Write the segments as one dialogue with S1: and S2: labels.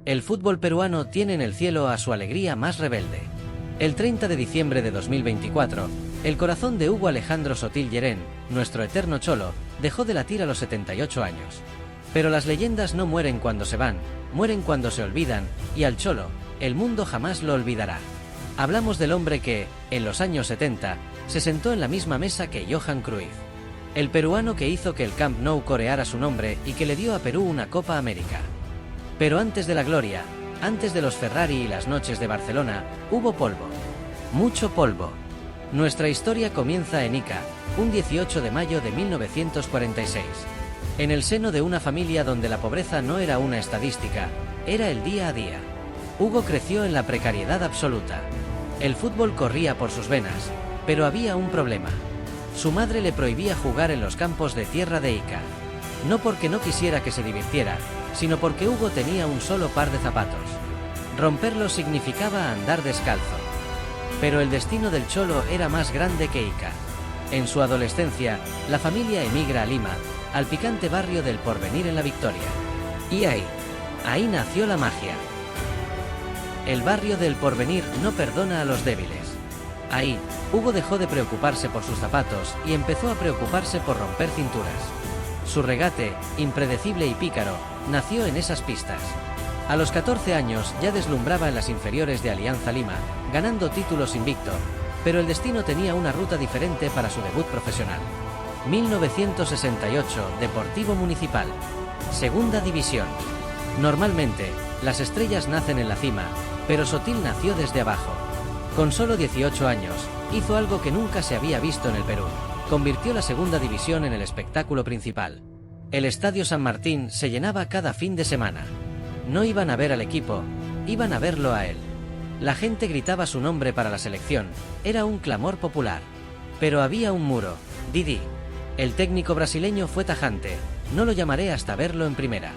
S1: El fútbol peruano tiene en el cielo a su alegría más rebelde. El 30 de diciembre de 2024, el corazón de Hugo Alejandro Sotil Llerén, nuestro eterno cholo, dejó de latir a los 78 años. Pero las leyendas no mueren cuando se van, mueren cuando se olvidan, y al cholo, el mundo jamás lo olvidará. Hablamos del hombre que, en los años 70, se sentó en la misma mesa que Johan Cruyff. El peruano que hizo que el Camp Nou coreara su nombre y que le dio a Perú una Copa América. Pero antes de la gloria, antes de los Ferrari y las noches de Barcelona, hubo polvo. Mucho polvo. Nuestra historia comienza en Ica, un 18 de mayo de 1946. En el seno de una familia donde la pobreza no era una estadística, era el día a día. Hugo creció en la precariedad absoluta. El fútbol corría por sus venas, pero había un problema. Su madre le prohibía jugar en los campos de tierra de Ica. No porque no quisiera que se divirtiera, sino porque Hugo tenía un solo par de zapatos. Romperlos significaba andar descalzo. Pero el destino del cholo era más grande que Ica. En su adolescencia, la familia emigra a Lima, al picante barrio del Porvenir en La Victoria. Y ahí nació la magia. El barrio del Porvenir no perdona a los débiles. Ahí, Hugo dejó de preocuparse por sus zapatos y empezó a preocuparse por romper cinturas. Su regate, impredecible y pícaro, nació en esas pistas. A los 14 años ya deslumbraba en las inferiores de Alianza Lima, ganando títulos invicto, pero el destino tenía una ruta diferente para su debut profesional. 1968, Deportivo Municipal. Segunda División. Normalmente, las estrellas nacen en la cima, pero Sotil nació desde abajo. Con solo 18 años, hizo algo que nunca se había visto en el Perú. Convirtió la segunda división en el espectáculo principal. El Estadio San Martín se llenaba cada fin de semana. No iban a ver al equipo, iban a verlo a él. La gente gritaba su nombre para la selección, era un clamor popular. Pero había un muro, Didi. El técnico brasileño fue tajante, no lo llamaré hasta verlo en primera.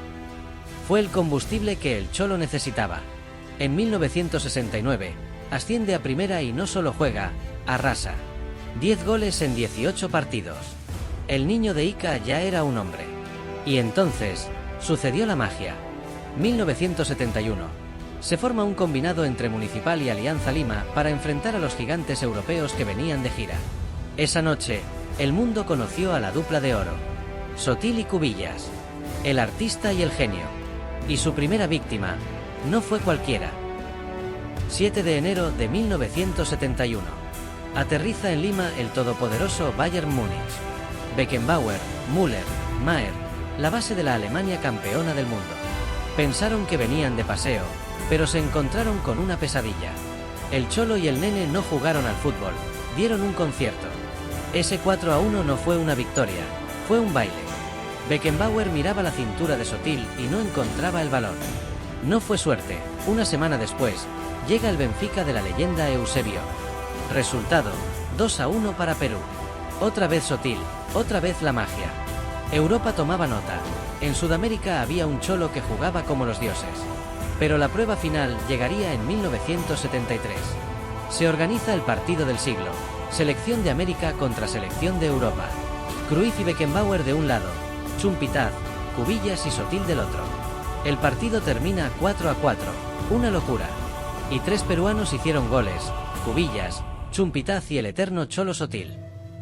S1: Fue el combustible que el cholo necesitaba. En 1969, asciende a primera y no solo juega, arrasa. 10 goles en 18 partidos. El niño de Ica ya era un hombre. Y entonces, sucedió la magia. 1971. Se forma un combinado entre Municipal y Alianza Lima para enfrentar a los gigantes europeos que venían de gira. Esa noche, el mundo conoció a la dupla de oro. Sotil y Cubillas. El artista y el genio. Y su primera víctima, no fue cualquiera. 7 de enero de 1971. Aterriza en Lima el todopoderoso Bayern Múnich. Beckenbauer, Müller, Maher, la base de la Alemania campeona del mundo. Pensaron que venían de paseo, pero se encontraron con una pesadilla. El cholo y el nene no jugaron al fútbol, dieron un concierto. Ese 4-1 no fue una victoria, fue un baile. Beckenbauer miraba la cintura de Sotil y no encontraba el balón. No fue suerte, una semana después, llega el Benfica de la leyenda Eusebio. Resultado, 2-1 para Perú. Otra vez Sotil, otra vez la magia. Europa tomaba nota. En Sudamérica había un cholo que jugaba como los dioses. Pero la prueba final llegaría en 1973. Se organiza el partido del siglo. Selección de América contra selección de Europa. Cruyff y Beckenbauer de un lado, Chumpitaz, Cubillas y Sotil del otro. El partido termina 4-4, una locura. Y 3 peruanos hicieron goles, Cubillas, Chumpitaz y el eterno cholo Sotil.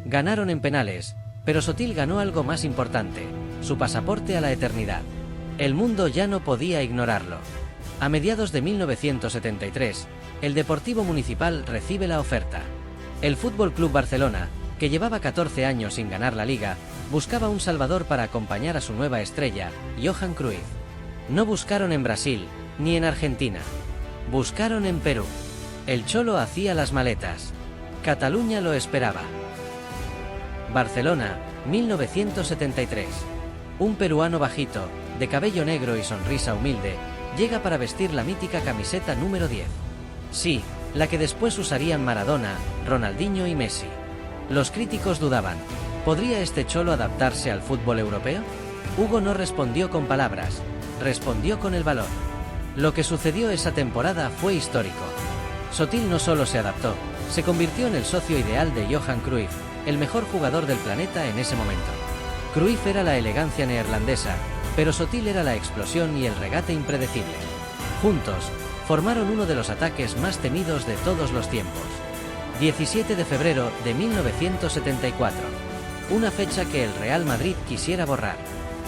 S1: Ganaron en penales, pero Sotil ganó algo más importante, su pasaporte a la eternidad. El mundo ya no podía ignorarlo. A mediados de 1973, el Deportivo Municipal recibe la oferta. El Fútbol Club Barcelona, que llevaba 14 años sin ganar la liga, buscaba un salvador para acompañar a su nueva estrella, Johan Cruyff. No buscaron en Brasil, ni en Argentina. Buscaron en Perú. El cholo hacía las maletas. Cataluña lo esperaba. Barcelona, 1973. Un peruano bajito, de cabello negro y sonrisa humilde, llega para vestir la mítica camiseta número 10. Sí, la que después usarían Maradona, Ronaldinho y Messi. Los críticos dudaban, ¿podría este cholo adaptarse al fútbol europeo? Hugo no respondió con palabras, respondió con el valor. Lo que sucedió esa temporada fue histórico. Sotil no solo se adaptó, se convirtió en el socio ideal de Johan Cruyff, el mejor jugador del planeta en ese momento. Cruyff era la elegancia neerlandesa, pero Sotil era la explosión y el regate impredecible. Juntos, formaron uno de los ataques más temidos de todos los tiempos. 17 de febrero de 1974. Una fecha que el Real Madrid quisiera borrar.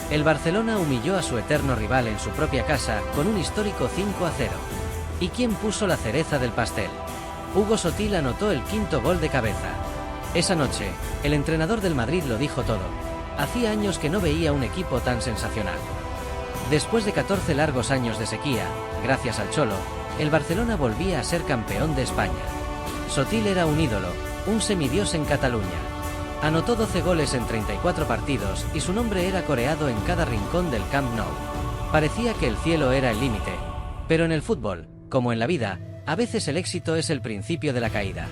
S1: El Barcelona humilló a su eterno rival en su propia casa con un histórico 5-0. ¿Y quién puso la cereza del pastel? Hugo Sotil anotó el quinto gol de cabeza. Esa noche, el entrenador del Madrid lo dijo todo. Hacía años que no veía un equipo tan sensacional. Después de 14 largos años de sequía, gracias al Cholo, el Barcelona volvía a ser campeón de España. Sotil era un ídolo, un semidios en Cataluña. Anotó 12 goles en 34 partidos y su nombre era coreado en cada rincón del Camp Nou. Parecía que el cielo era el límite, pero en el fútbol, como en la vida, a veces el éxito es el principio de la caída.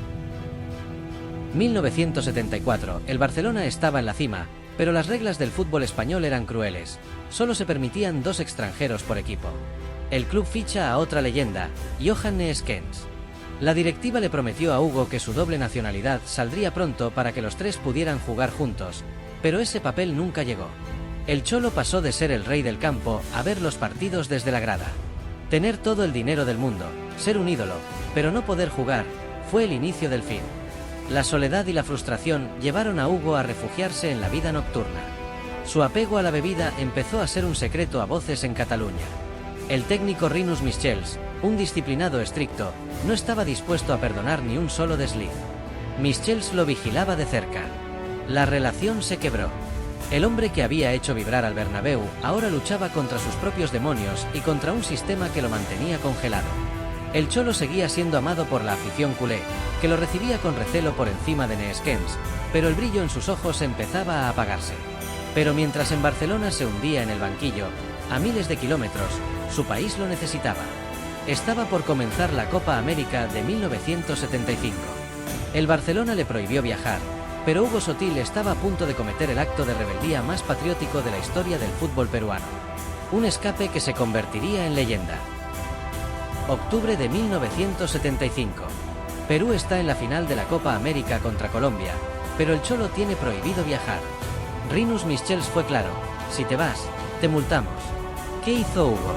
S1: 1974, el Barcelona estaba en la cima, pero las reglas del fútbol español eran crueles. Solo se permitían 2 extranjeros por equipo. El club ficha a otra leyenda, Johan Neeskens. La directiva le prometió a Hugo que su doble nacionalidad saldría pronto para que los 3 pudieran jugar juntos, pero ese papel nunca llegó. El Cholo pasó de ser el rey del campo a ver los partidos desde la grada. Tener todo el dinero del mundo, ser un ídolo, pero no poder jugar, fue el inicio del fin. La soledad y la frustración llevaron a Hugo a refugiarse en la vida nocturna. Su apego a la bebida empezó a ser un secreto a voces en Cataluña. El técnico Rinus Michels, un disciplinado estricto, no estaba dispuesto a perdonar ni un solo desliz. Michels lo vigilaba de cerca. La relación se quebró. El hombre que había hecho vibrar al Bernabéu ahora luchaba contra sus propios demonios y contra un sistema que lo mantenía congelado. El Cholo seguía siendo amado por la afición culé, que lo recibía con recelo por encima de Neeskens, pero el brillo en sus ojos empezaba a apagarse. Pero mientras en Barcelona se hundía en el banquillo, a miles de kilómetros, su país lo necesitaba. Estaba por comenzar la Copa América de 1975. El Barcelona le prohibió viajar, pero Hugo Sotil estaba a punto de cometer el acto de rebeldía más patriótico de la historia del fútbol peruano. Un escape que se convertiría en leyenda. Octubre de 1975. Perú está en la final de la Copa América contra Colombia, pero el Cholo tiene prohibido viajar. Rinus Michels fue claro: si te vas, te multamos. ¿Qué hizo Hugo?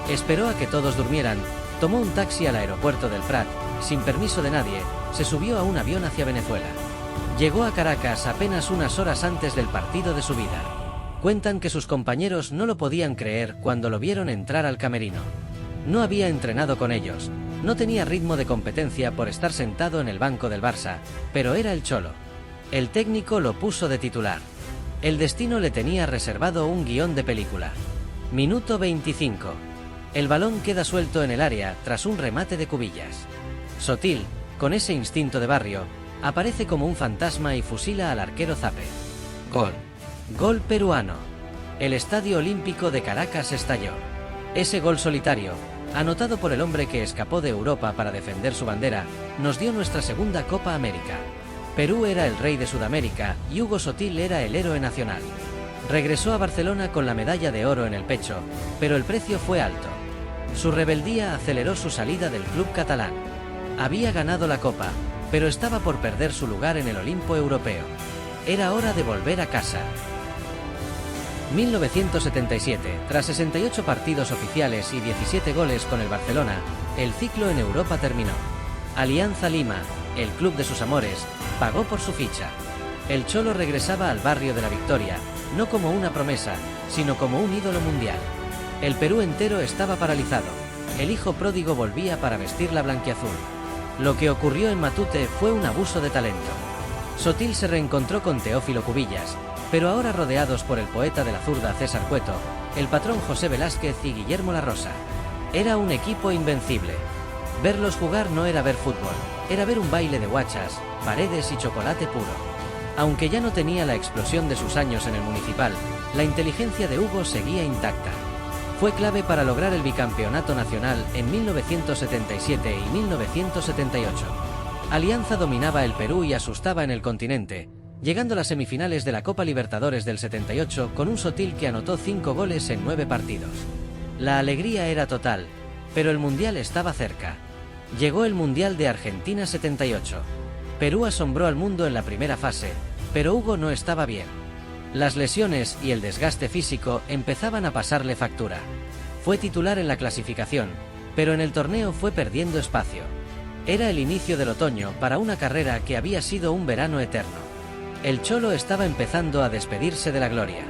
S1: Esperó a que todos durmieran, tomó un taxi al aeropuerto del Prat, sin permiso de nadie, se subió a un avión hacia Venezuela. Llegó a Caracas apenas unas horas antes del partido de su vida. Cuentan que sus compañeros no lo podían creer cuando lo vieron entrar al camerino. No había entrenado con ellos, no tenía ritmo de competencia por estar sentado en el banco del Barça, pero era el Cholo. El técnico lo puso de titular. El destino le tenía reservado un guión de película. Minuto 25. El balón queda suelto en el área tras un remate de Cubillas. Sotil, con ese instinto de barrio, aparece como un fantasma y fusila al arquero Zape. Gol. Gol peruano. El Estadio Olímpico de Caracas estalló. Ese gol solitario, anotado por el hombre que escapó de Europa para defender su bandera, nos dio nuestra segunda Copa América. Perú era el rey de Sudamérica y Hugo Sotil era el héroe nacional. Regresó a Barcelona con la medalla de oro en el pecho, pero el precio fue alto. Su rebeldía aceleró su salida del club catalán. Había ganado la Copa, pero estaba por perder su lugar en el Olimpo europeo. Era hora de volver a casa. 1977, tras 68 partidos oficiales y 17 goles con el Barcelona, el ciclo en Europa terminó. Alianza Lima, el club de sus amores, pagó por su ficha. El Cholo regresaba al barrio de la Victoria, no como una promesa, sino como un ídolo mundial. El Perú entero estaba paralizado. El hijo pródigo volvía para vestir la blanquiazul. Lo que ocurrió en Matute fue un abuso de talento. Sotil se reencontró con Teófilo Cubillas, pero ahora rodeados por el poeta de la zurda César Cueto, el patrón José Velázquez y Guillermo La Rosa. Era un equipo invencible. Verlos jugar no era ver fútbol, era ver un baile de guachas, paredes y chocolate puro. Aunque ya no tenía la explosión de sus años en el Municipal, la inteligencia de Hugo seguía intacta. Fue clave para lograr el bicampeonato nacional en 1977 y 1978. Alianza dominaba el Perú y asustaba en el continente, llegando a las semifinales de la Copa Libertadores del 78 con un Sotil que anotó 5 goles en 9 partidos. La alegría era total, pero el Mundial estaba cerca. Llegó el Mundial de Argentina 78. Perú asombró al mundo en la primera fase, pero Hugo no estaba bien. Las lesiones y el desgaste físico empezaban a pasarle factura. Fue titular en la clasificación, pero en el torneo fue perdiendo espacio. Era el inicio del otoño para una carrera que había sido un verano eterno. El Cholo estaba empezando a despedirse de la gloria.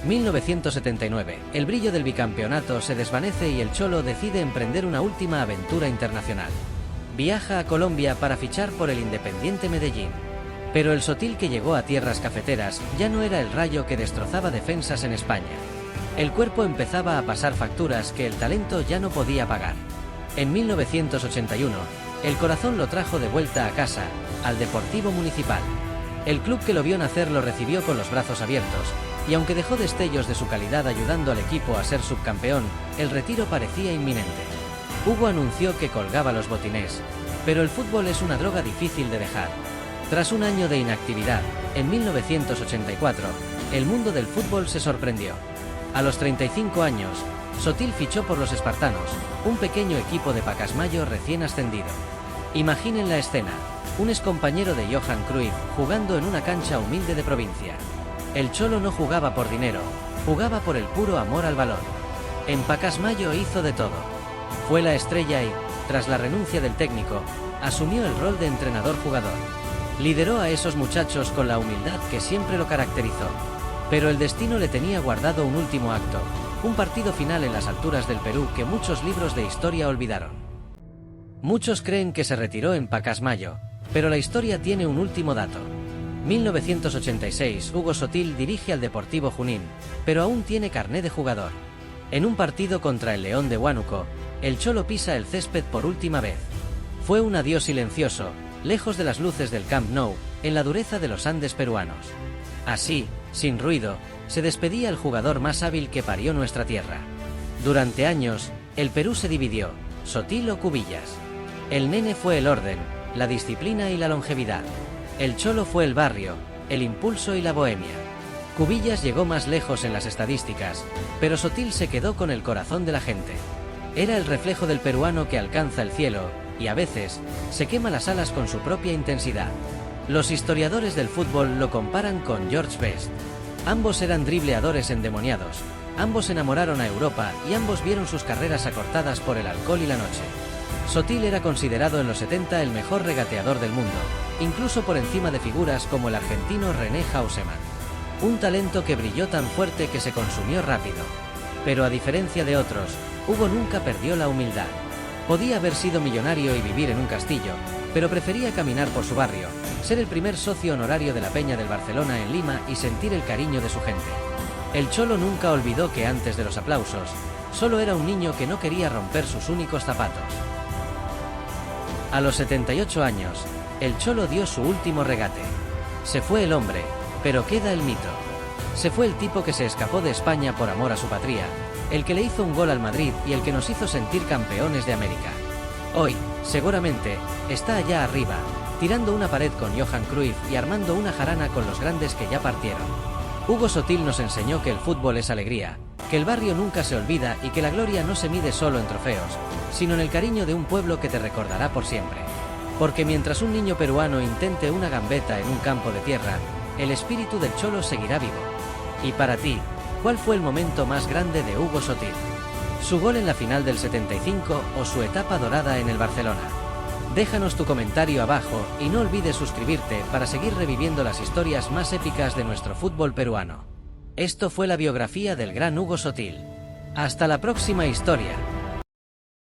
S1: 1979, el brillo del bicampeonato se desvanece y el Cholo decide emprender una última aventura internacional. Viaja a Colombia para fichar por el Independiente Medellín. Pero el Sotil que llegó a tierras cafeteras ya no era el Rayo que destrozaba defensas en España. El cuerpo empezaba a pasar facturas que el talento ya no podía pagar. En 1981, el corazón lo trajo de vuelta a casa, al Deportivo Municipal. El club que lo vio nacer lo recibió con los brazos abiertos, y aunque dejó destellos de su calidad ayudando al equipo a ser subcampeón, el retiro parecía inminente. Hugo anunció que colgaba los botines, pero el fútbol es una droga difícil de dejar. Tras un año de inactividad, en 1984, el mundo del fútbol se sorprendió. A los 35 años, Sotil fichó por los Espartanos, un pequeño equipo de Pacasmayo recién ascendido. Imaginen la escena, un excompañero de Johan Cruyff jugando en una cancha humilde de provincia. El Cholo no jugaba por dinero, jugaba por el puro amor al balón. En Pacasmayo hizo de todo. Fue la estrella y, tras la renuncia del técnico, asumió el rol de entrenador-jugador. Lideró a esos muchachos con la humildad que siempre lo caracterizó. Pero el destino le tenía guardado un último acto, un partido final en las alturas del Perú que muchos libros de historia olvidaron. Muchos creen que se retiró en Pacasmayo, pero la historia tiene un último dato. 1986, Hugo Sotil dirige al Deportivo Junín, pero aún tiene carné de jugador. En un partido contra el León de Huánuco, el Cholo pisa el césped por última vez. Fue un adiós silencioso, lejos de las luces del Camp Nou, en la dureza de los Andes peruanos. Así, sin ruido, se despedía el jugador más hábil que parió nuestra tierra. Durante años, el Perú se dividió, Sotil o Cubillas. El Nene fue el orden, la disciplina y la longevidad. El Cholo fue el barrio, el impulso y la bohemia. Cubillas llegó más lejos en las estadísticas, pero Sotil se quedó con el corazón de la gente. Era el reflejo del peruano que alcanza el cielo, y a veces, se quema las alas con su propia intensidad. Los historiadores del fútbol lo comparan con George Best. Ambos eran dribleadores endemoniados, ambos enamoraron a Europa y ambos vieron sus carreras acortadas por el alcohol y la noche. Sotil era considerado en los 70 el mejor regateador del mundo, incluso por encima de figuras como el argentino René Hausemann. Un talento que brilló tan fuerte que se consumió rápido. Pero a diferencia de otros, Hugo nunca perdió la humildad. Podía haber sido millonario y vivir en un castillo, pero prefería caminar por su barrio, ser el primer socio honorario de la Peña del Barcelona en Lima y sentir el cariño de su gente. El Cholo nunca olvidó que antes de los aplausos, solo era un niño que no quería romper sus únicos zapatos. A los 78 años, el Cholo dio su último regate. Se fue el hombre, pero queda el mito. Se fue el tipo que se escapó de España por amor a su patria, el que le hizo un gol al Madrid y el que nos hizo sentir campeones de América. Hoy, seguramente, está allá arriba, tirando una pared con Johan Cruyff y armando una jarana con los grandes que ya partieron. Hugo Sotil nos enseñó que el fútbol es alegría, que el barrio nunca se olvida y que la gloria no se mide solo en trofeos, sino en el cariño de un pueblo que te recordará por siempre. Porque mientras un niño peruano intente una gambeta en un campo de tierra, el espíritu del Cholo seguirá vivo. Y para ti, ¿cuál fue el momento más grande de Hugo Sotil? ¿Su gol en la final del 75 o su etapa dorada en el Barcelona? Déjanos tu comentario abajo y no olvides suscribirte para seguir reviviendo las historias más épicas de nuestro fútbol peruano. Esto fue la biografía del gran Hugo Sotil. Hasta la próxima historia.